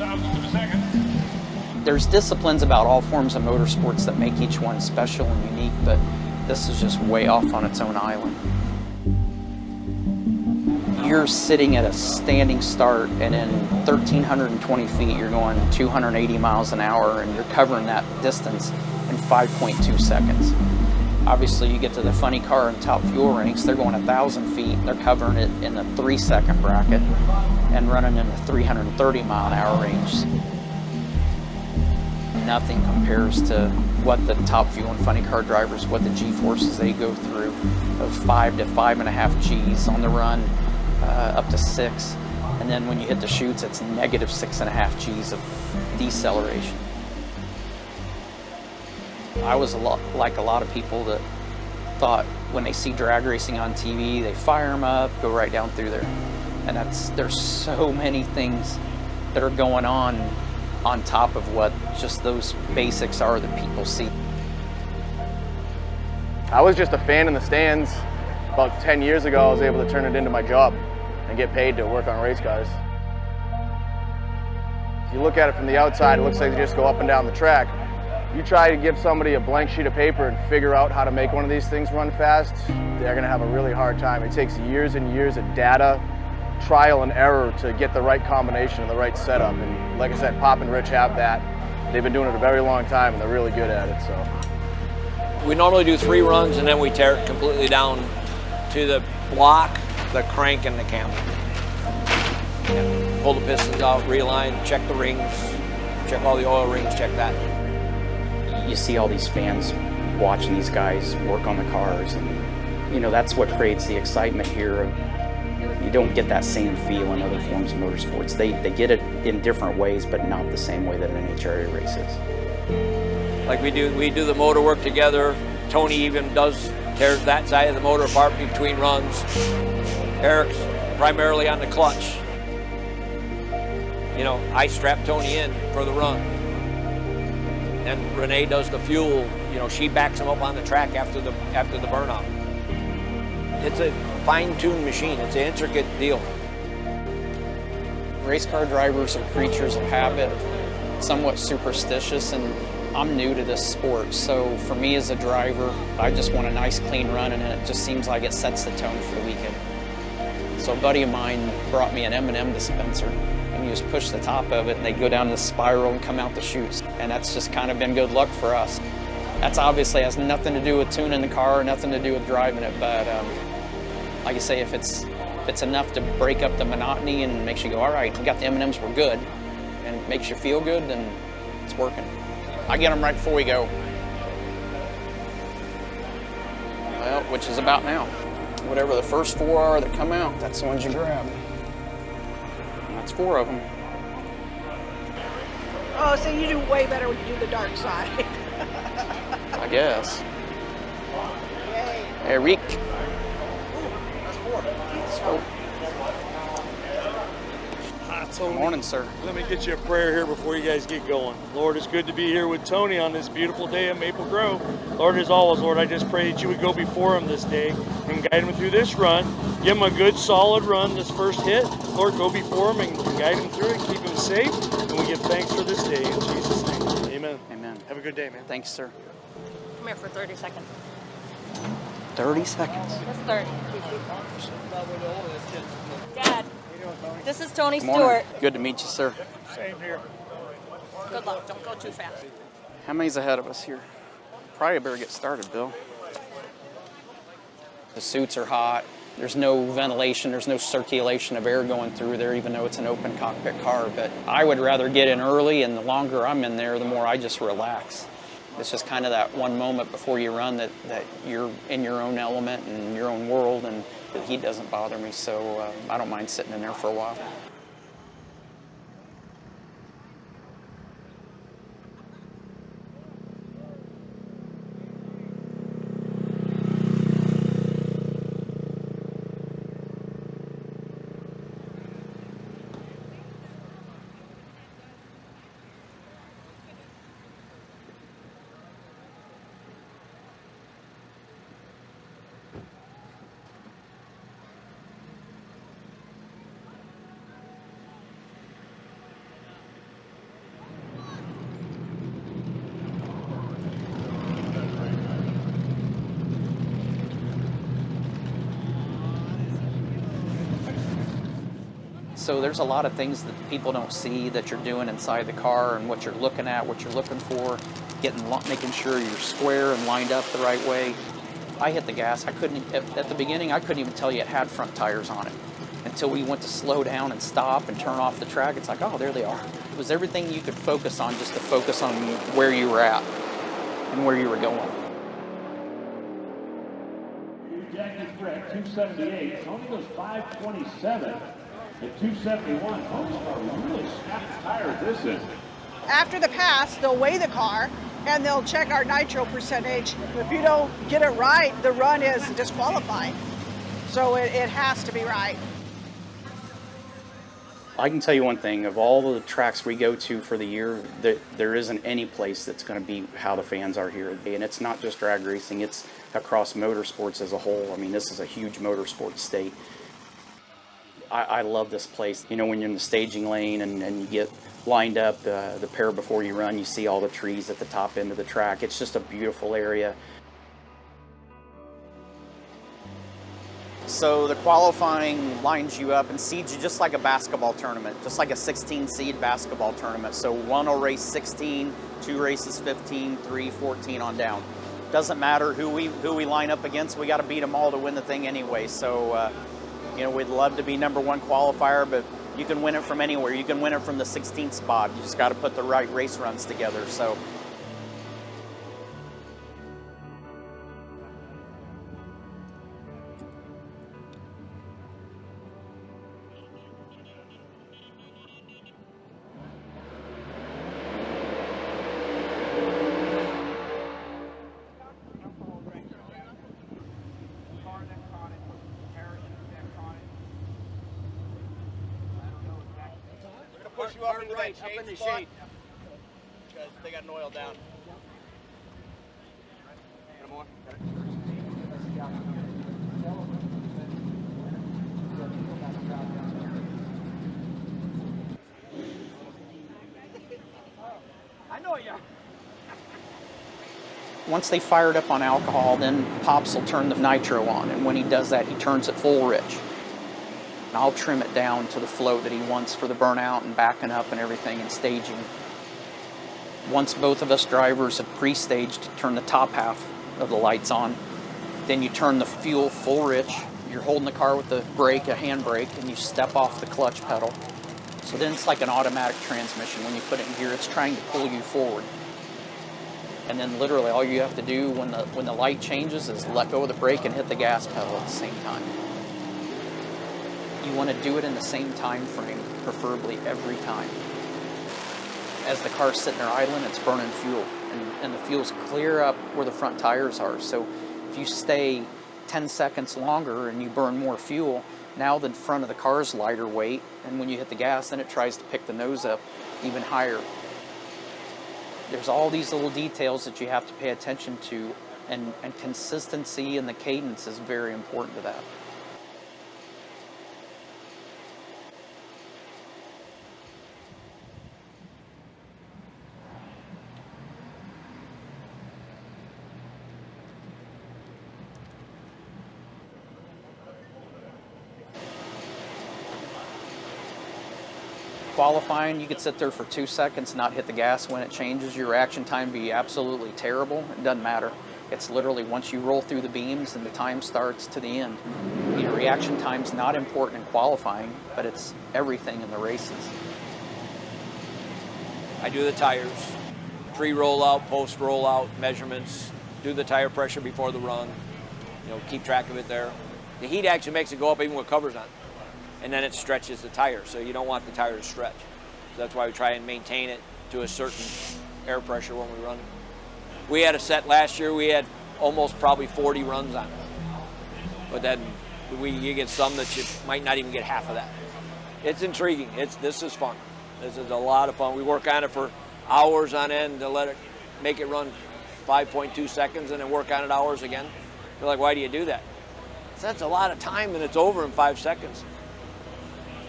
thousandths of a second. There's disciplines about all forms of motorsports that make each one special and unique, but this is just way off on its own island. You're sitting at a standing start, and in 1,320 feet, you're going 280 miles an hour, and you're covering that distance in 5.2 seconds. Obviously, you get to the funny car and top fuel ranks, they're going 1,000 feet, and they're covering it in the 3-second bracket and running in the 330 mile an hour range. Nothing compares to what the top fuel and funny car drivers, what the G-forces they go through of 5 to 5.5 Gs on the run, up to 6. And then when you hit the chutes, it's negative 6.5 Gs of deceleration. I was like a lot of people that thought when they see drag racing on TV, they fire them up, go right down through there. And there's so many things that are going on top of what just those basics are that people see. I was just a fan in the stands. About 10 years ago, I was able to turn it into my job and get paid to work on race cars. If you look at it from the outside, it looks like they just go up and down the track. You try to give somebody a blank sheet of paper and figure out how to make one of these things run fast, they're gonna have a really hard time. It takes years and years of data, trial and error to get the right combination and the right setup. And like I said, Pop and Rich have that. They've been doing it a very long time and they're really good at it, so. We normally do 3 runs and then we tear it completely down to the block, the crank, and the cam. And pull the pistons out, realign, check the rings, check all the oil rings, check that. You see all these fans watching these guys work on the cars, and you know that's what creates the excitement here. You don't get that same feel in other forms of motorsports. They get it in different ways, but not the same way that an HRA race is. Like we do the motor work together. Tony even tears that side of the motor apart between runs. Eric's primarily on the clutch. You know, I strap Tony in for the run. And Renee does the fuel. You know, she backs him up on the track after the burnout. It's a fine-tuned machine. It's an intricate deal. Race car drivers are creatures of habit, somewhat superstitious, and I'm new to this sport. So for me as a driver, I just want a nice clean run, and it just seems like it sets the tone for the weekend. So a buddy of mine brought me an M&M dispenser, and you just push the top of it, and they go down the spiral and come out the chutes. And that's just kind of been good luck for us. That's obviously has nothing to do with tuning the car, nothing to do with driving it, but like I say, if it's enough to break up the monotony and makes you go, all right, we got the M&Ms, we're good, and it makes you feel good, then it's working. I get them right before we go. Well, which is about now. Whatever the first 4 are that come out, that's the ones you grab. And that's 4 of them. Oh, so you do way better when you do the dark side. I guess. Yay. Hey, Reek. That's 4. That's 4. Good morning, sir. Let me get you a prayer here before you guys get going. Lord, it's good to be here with Tony on this beautiful day at Maple Grove. Lord, as always, Lord, I just pray that you would go before him this day and guide him through this run. Give him a good, solid run, this first hit. Lord, go before him and guide him through it, keep him safe, and we give thanks for this day. In Jesus' name, amen. Amen. Have a good day, man. Thanks, sir. Come here for 30 seconds. 30 seconds. That's 30. Dad, this is Tony Good morning. Stewart. Good to meet you, sir. Same here. Good luck. Don't go too fast. How many's ahead of us here? Probably better get started, Bill. The suits are hot. There's no ventilation. There's no circulation of air going through there, even though it's an open cockpit car. But I would rather get in early, and the longer I'm in there, the more I just relax. It's just kind of that one moment before you run that you're in your own element and your own world, and the heat doesn't bother me, so I don't mind sitting in there for a while. So there's a lot of things that people don't see that you're doing inside the car, and what you're looking at, what you're looking for, making sure you're square and lined up the right way. I hit the gas. I couldn't, at the beginning, I couldn't even tell you it had front tires on it until we went to slow down and stop and turn off the track. It's like, oh, there they are. It was everything you could focus on, just to focus on where you were at and where you were going. Jackie's Brett, 278. Tony goes 527 at 271. Tony's car really snapped the tire at this end. After the pass, they'll weigh the car and they'll check our nitro percentage. If you don't get it right, the run is disqualified. So it has to be right. I can tell you one thing, of all the tracks we go to for the year, there isn't any place that's going to be how the fans are here. And it's not just drag racing, it's across motorsports as a whole. I mean, this is a huge motorsports state. I love this place. You know, when you're in the staging lane and you get lined up, the pair before you run, you see all the trees at the top end of the track. It's just a beautiful area. So the qualifying lines you up and seeds you just like a basketball tournament, just like a 16-seed basketball tournament. So one will race 16, two races 15, 3, 14 on down. Doesn't matter who we line up against, we got to beat them all to win the thing anyway. So, you know, we'd love to be #1 qualifier, but you can win it from anywhere. You can win it from the 16th spot. You just got to put the right race runs together. So. Push you up into that shade because they got an oil down. Get more. I know you. Once they fired up on alcohol, then Pops will turn the nitro on, and when he does that, he turns it full rich. And I'll trim it down to the float that he wants for the burnout and backing up and everything and staging. Once both of us drivers have pre-staged, turn the top half of the lights on, then you turn the fuel full rich. You're holding the car with the brake, a hand brake, and you step off the clutch pedal. So then it's like an automatic transmission. When you put it in gear, it's trying to pull you forward. And then literally all you have to do when the light changes is let go of the brake and hit the gas pedal at the same time. You want to do it in the same time frame, preferably every time. As the car's sitting there idling, it's burning fuel, and the fuel's clear up where the front tires are. So if you stay 10 seconds longer and you burn more fuel, now the front of the car's lighter weight, and when you hit the gas, then it tries to pick the nose up even higher. There's all these little details that you have to pay attention to, and consistency and the cadence is very important to that. Qualifying, you could sit there for 2 seconds, not hit the gas when it changes. Your reaction time be absolutely terrible. It doesn't matter. It's literally once you roll through the beams and the time starts to the end. Your reaction time's not important in qualifying, but it's everything in the races. I do the tires, pre-rollout, post-rollout measurements, do the tire pressure before the run, you know, keep track of it there. The heat actually makes it go up even with covers on. And then it stretches the tire, so you don't want the tire to stretch. So that's why we try and maintain it to a certain air pressure when we run it. We had a set last year, we had almost probably 40 runs on it. But then you get some that you might not even get half of that. It's intriguing, this is fun. This is a lot of fun. We work on it for hours on end to make it run 5.2 seconds and then work on it hours again. You're like, why do you do that? So that's a lot of time and it's over in 5 seconds.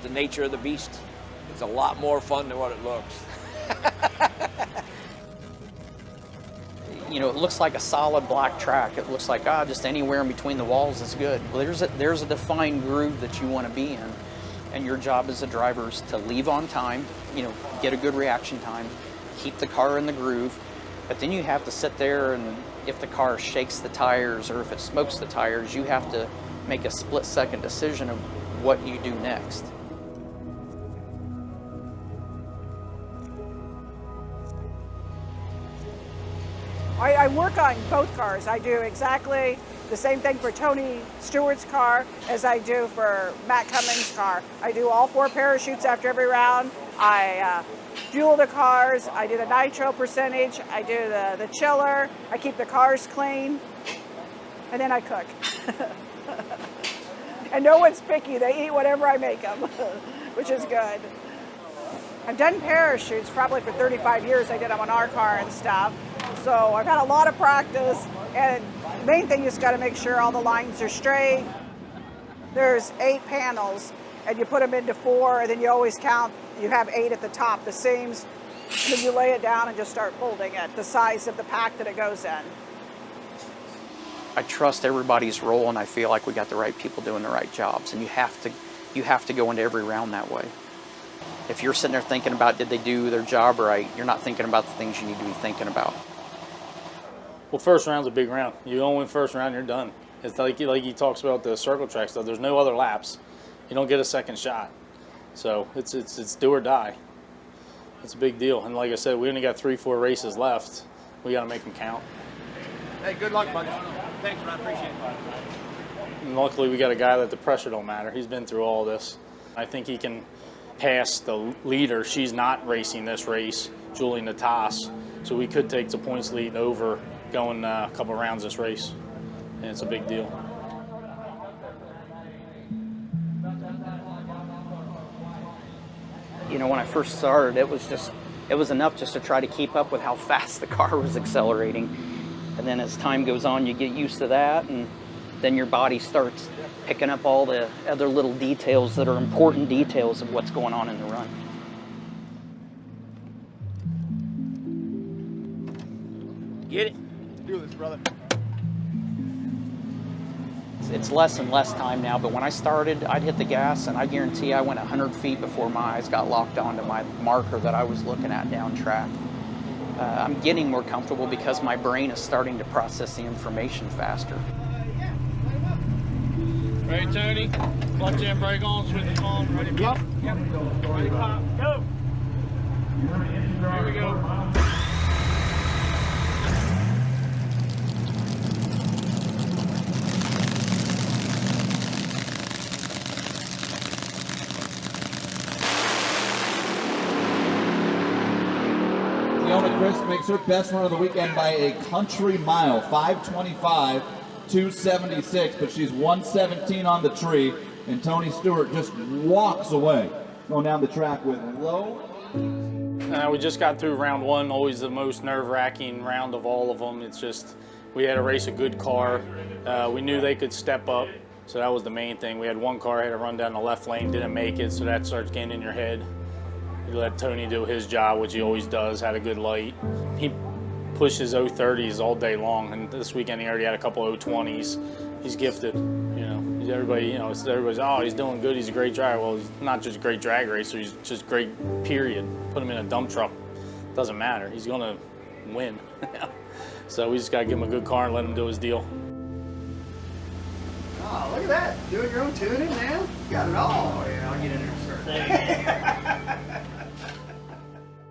The nature of the beast. It's a lot more fun than what it looks. You know, it looks like a solid black track. It looks like, just anywhere in between the walls is good. Well, there's a defined groove that you want to be in. And your job as a driver is to leave on time, you know, get a good reaction time, keep the car in the groove. But then you have to sit there, and if the car shakes the tires or if it smokes the tires, you have to make a split-second decision of what you do next. I work on both cars. I do exactly the same thing for Tony Stewart's car as I do for Matt Cummings' car. I do all 4 parachutes after every round. I fuel the cars. I do the nitro percentage. I do the chiller. I keep the cars clean. And then I cook. And no one's picky. They eat whatever I make them, which is good. I've done parachutes probably for 35 years. I did them on our car and stuff. So I've had a lot of practice, and the main thing is got to make sure all the lines are straight. There's 8 panels, and you put them into 4, and then you always count. You have 8 at the top, the seams. Then you lay it down and just start folding it, the size of the pack that it goes in. I trust everybody's role, and I feel like we got the right people doing the right jobs, and you have to go into every round that way. If you're sitting there thinking about did they do their job right, you're not thinking about the things you need to be thinking about. Well, first round's a big round. You don't win first round, you're done. It's like he talks about the circle track stuff. There's no other laps. You don't get a second shot. So it's do or die. It's a big deal. And like I said, we only got 3-4 races left. We got to make them count. Hey, good luck, buddy. Thanks, man. I appreciate it. And luckily, we got a guy that the pressure don't matter. He's been through all this. I think he can pass the leader. She's not racing this race, Julie Natas. So we could take the points lead over going a couple rounds this race. And it's a big deal. You know, when I first started, it was enough just to try to keep up with how fast the car was accelerating. And then as time goes on, you get used to that, and then your body starts picking up all the other little details that are important details of what's going on in the run. Get it. Do this, brother. It's less and less time now, but when I started, I'd hit the gas, and I guarantee I went 100 feet before my eyes got locked onto my marker that I was looking at down track. I'm getting more comfortable because my brain is starting to process the information faster. Ready, Tony? Clutch and brake on, switch it on, ready, pop. Yep. Ready, pop, go. Here we go. Chris makes her best run of the weekend by a country mile, 5:25, 2:76, but she's 1:17 on the tree, and Tony Stewart just walks away, going down the track with low. We just got through round 1, always the most nerve-wracking round of all of them. It's just, we had to race a good car. We knew they could step up, so that was the main thing. We had one car had to run down the left lane, didn't make it, so that starts getting in your head. We let Tony do his job, which he always does, had a good light. He pushes 030s all day long, and this weekend he already had a couple 020s. He's gifted, you know. Everybody's, oh, he's doing good, he's a great driver. Well, he's not just a great drag racer, he's just great, period. Put him in a dump truck, doesn't matter. He's gonna win. So we just gotta give him a good car and let him do his deal. Oh, look at that. Doing your own tuning, man. You got it all. Oh, yeah, I'll get in there and start.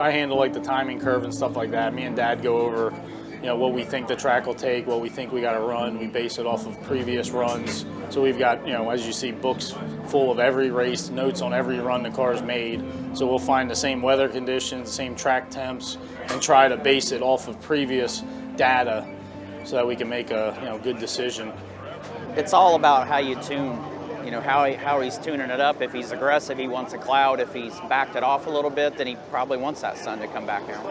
I handle like the timing curve and stuff like that. Me and Dad go over, you know, what we think the track will take, what we think we got to run. We base it off of previous runs. So we've got, you know, as you see, books full of every race, notes on every run the car's made. So we'll find the same weather conditions, the same track temps, and try to base it off of previous data so that we can make a, you know, good decision. It's all about how you tune, you know, how he's tuning it up. If he's aggressive, he wants a cloud. If he's backed it off a little bit, then he probably wants that sun to come back out.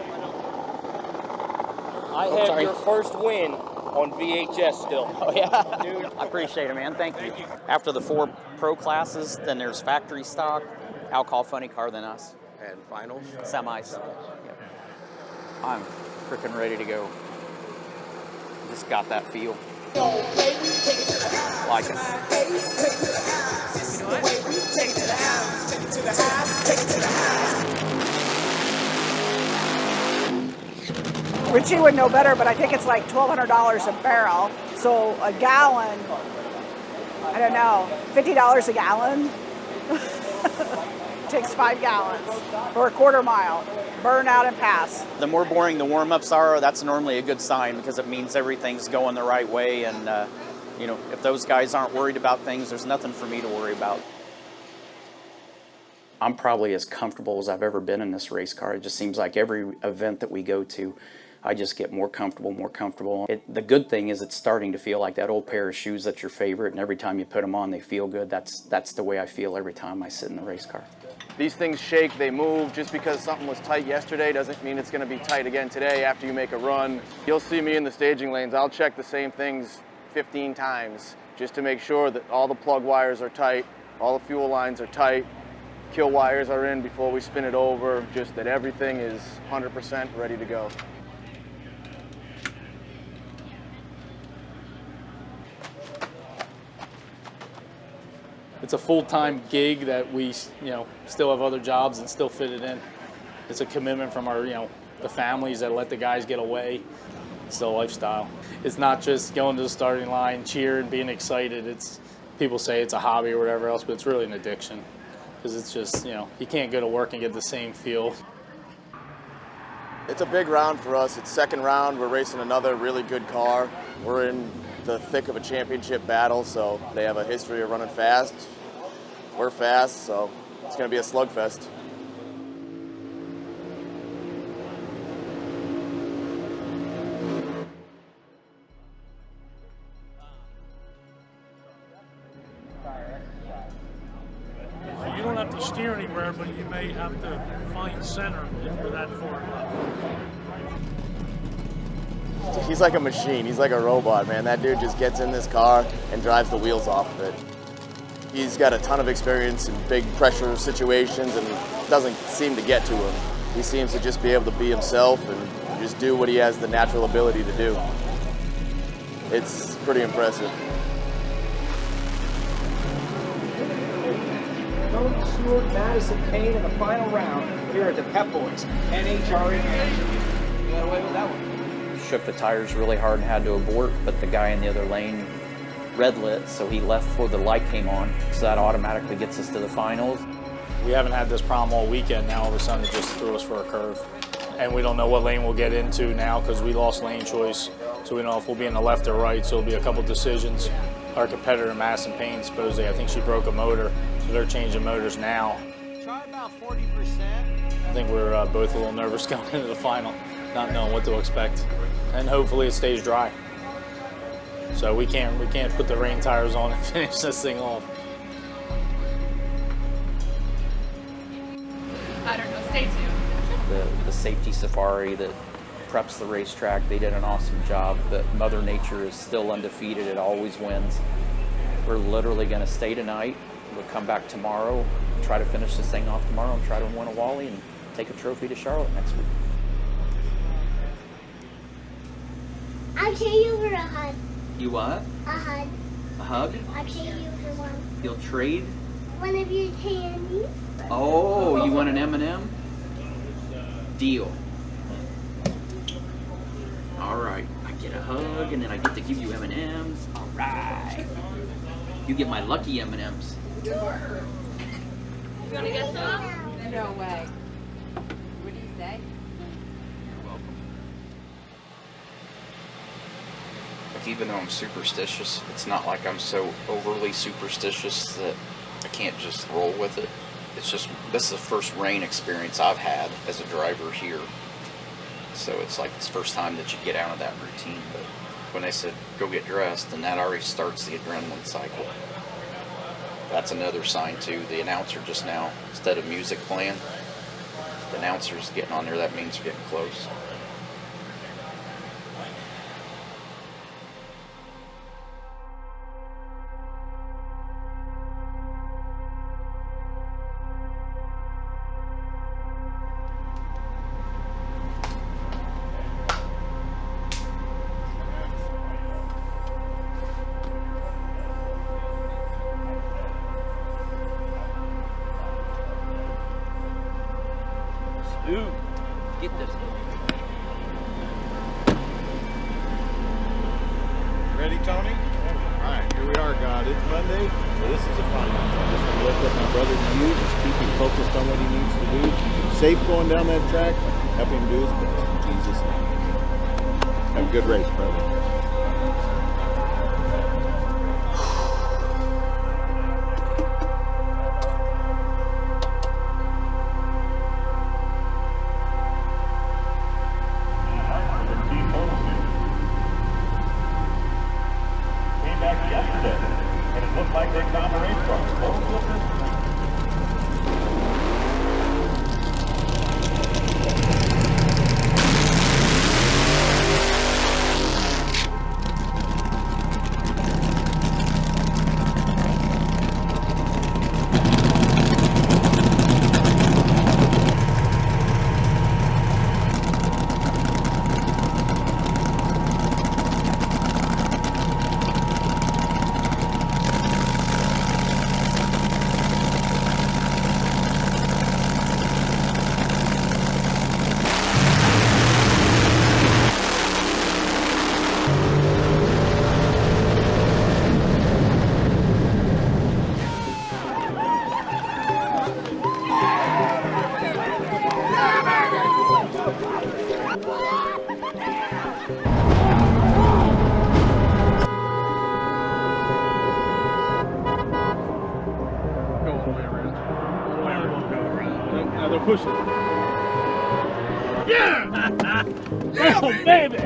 I have your first win on VHS still. Oh, yeah? Dude, I appreciate it, man. Thank you. After the 4 pro classes, then there's factory stock, alcohol funny car, then us. And finals? Semis. Yep. I'm freaking ready to go. Just got that feel. Like it. Richie would know better, but I think it's like $1,200 a barrel. So a gallon, I don't know, $50 a gallon? Takes 5 gallons for a quarter mile. Burn out and pass. The more boring the warm-ups are, that's normally a good sign because it means everything's going the right way. And, you know, if those guys aren't worried about things, there's nothing for me to worry about. I'm probably as comfortable as I've ever been in this race car. It just seems like every event that we go to, I just get more comfortable, more comfortable. The good thing is it's starting to feel like that old pair of shoes that's your favorite, and every time you put them on, they feel good. That's the way I feel every time I sit in the race car. These things shake, they move. Just because something was tight yesterday doesn't mean it's going to be tight again today after you make a run. You'll see me in the staging lanes. I'll check the same things 15 times just to make sure that all the plug wires are tight, all the fuel lines are tight, kill wires are in before we spin it over, just that everything is 100% ready to go. It's a full-time gig that we, still have other jobs and still fit it in. It's a commitment from our, the families that let the guys get away. It's the lifestyle. It's not just going to the starting line, cheering, being excited. People say it's a hobby or whatever else, but it's really an addiction. Because it's just, you can't go to work and get the same feel. It's a big round for us. It's second round. We're racing another really good car. We're in the thick of a championship battle, so they have a history of running fast. We're fast, so it's going to be a slugfest. You don't have to steer anywhere, but you may have to find center if you're that far left. He's like a machine. He's like a robot, man. That dude just gets in this car and drives the wheels off of it. He's got a ton of experience in big pressure situations and it doesn't seem to get to him. He seems to just be able to be himself and just do what he has the natural ability to do. It's pretty impressive. Tony Stewart, Madison Payne in the final round here at the Pep Boys NHRA. You got away with that one. Shook the tires really hard and had to abort, but the guy in the other lane red lit, so he left before the light came on, so that automatically gets us to the finals. We haven't had this problem all weekend. Now all of a sudden it just threw us for a curve. And we don't know what lane we'll get into now because we lost lane choice. So we don't know if we'll be in the left or right, so it'll be a couple decisions. Our competitor, Madison Payne, supposedly, I think she broke a motor, so they're changing motors now. Try about 40%. I think we're both a little nervous going into the final, not knowing what to expect. And hopefully it stays dry. So we can't put the rain tires on and finish this thing off. I don't know. Stay tuned. The safety safari that preps the racetrack, they did an awesome job, but Mother Nature is still undefeated. It always wins. We're literally going to stay tonight. We'll come back tomorrow, try to finish this thing off tomorrow and try to win a Wally and take a trophy to Charlotte next week. I'll trade you for a hug. You what? A hug. A hug? I'll trade you for one. You'll trade? One of your candies. Oh, you want an M&M? Deal. All right, I get a hug and then I get to give you M&Ms. All right. You get my lucky M&Ms. You want to get some? No way. What do you say? Like, even though I'm superstitious, it's not like I'm so overly superstitious that I can't just roll with it. It's just, this is the first rain experience I've had as a driver here. So it's like it's the first time that you get out of that routine. But when they said, go get dressed, and that already starts the adrenaline cycle. That's another sign too. The announcer just now, instead of music playing, the announcer's getting on there. That means you're getting close. Dude, get this. Ready, Tony? All right, here we are, God. It's Monday. So this is a fun one. I just want to lift up my brother to you. Just keep him focused on what he needs to do. Keep him safe going down that track. Help him do his best. In Jesus' name. Have a good race, brother. Push it. Yeah! Oh, baby!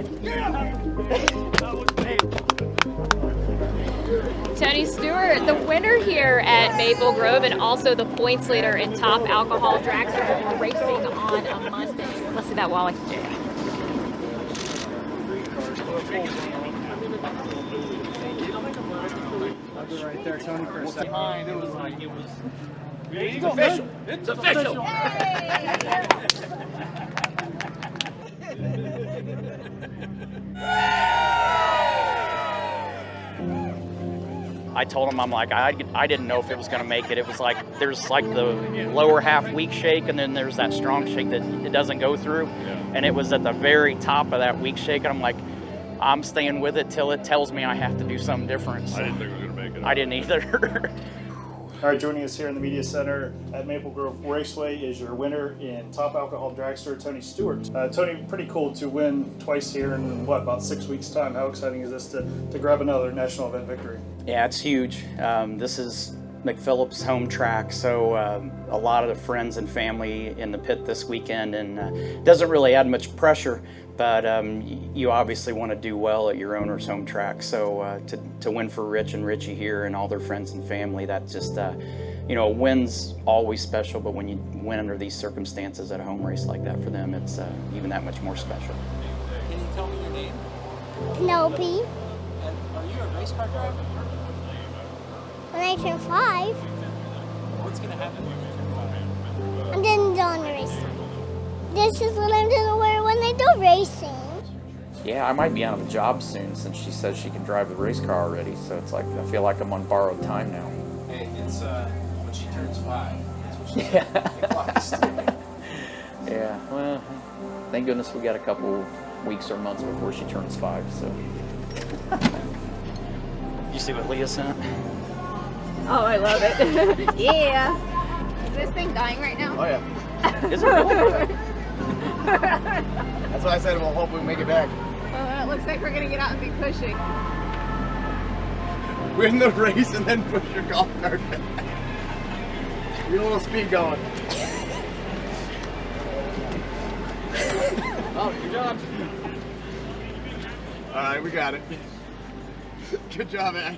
Tony Stewart, the winner here at Maple Grove and also the points leader in top alcohol dragster. We're racing on a Monday. Let's see that Wally. I'll go right there, Tony, for a second. It was like it was. It's official. It's official. I told him, I'm like, I didn't know if it was going to make it. It was like, there's like the lower half weak shake, and then there's that strong shake that it doesn't go through. Yeah. And it was at the very top of that weak shake, and I'm like, I'm staying with it till it tells me I have to do something different. So I didn't think we were going to make it. I didn't either. All right, joining us here in the Media Center at Maple Grove Raceway is your winner in Top Alcohol Dragster, Tony Stewart. Tony, pretty cool to win twice here in, what, about 6 weeks' time. How exciting is this to grab another national event victory? Yeah, it's huge. This is McPhillips' home track, so a lot of the friends and family in the pit this weekend, and doesn't really add much pressure, but you obviously want to do well at your owner's home track. So to win for Rich and Richie here and all their friends and family, that just, you know, a win's always special, but when you win under these circumstances at a home race like that for them, it's even that much more special. Can you tell me your name? Penelope. And are you a race car driver? When I turn 5, What's going to happen when you turn 5? I'm going to go on the race. This is what I'm going to wear when I do racing. Yeah, I might be out of a job soon since she says she can drive the race car already. So it's like, I feel like I'm on borrowed time now. Hey, it's when she turns 5. That's what she says. Yeah, well, thank goodness we got a couple weeks or months before she turns 5, so. You see what Leah sent? Oh, I love it. Yeah. Is this thing dying right now? Oh, yeah. Is it really? That's what I said. We'll hope we make it back. Well, it looks like we're going to get out and be pushing. Win the race and then push your golf cart back. Get a little speed going. Oh, good job. All right, we got it. Good job, man.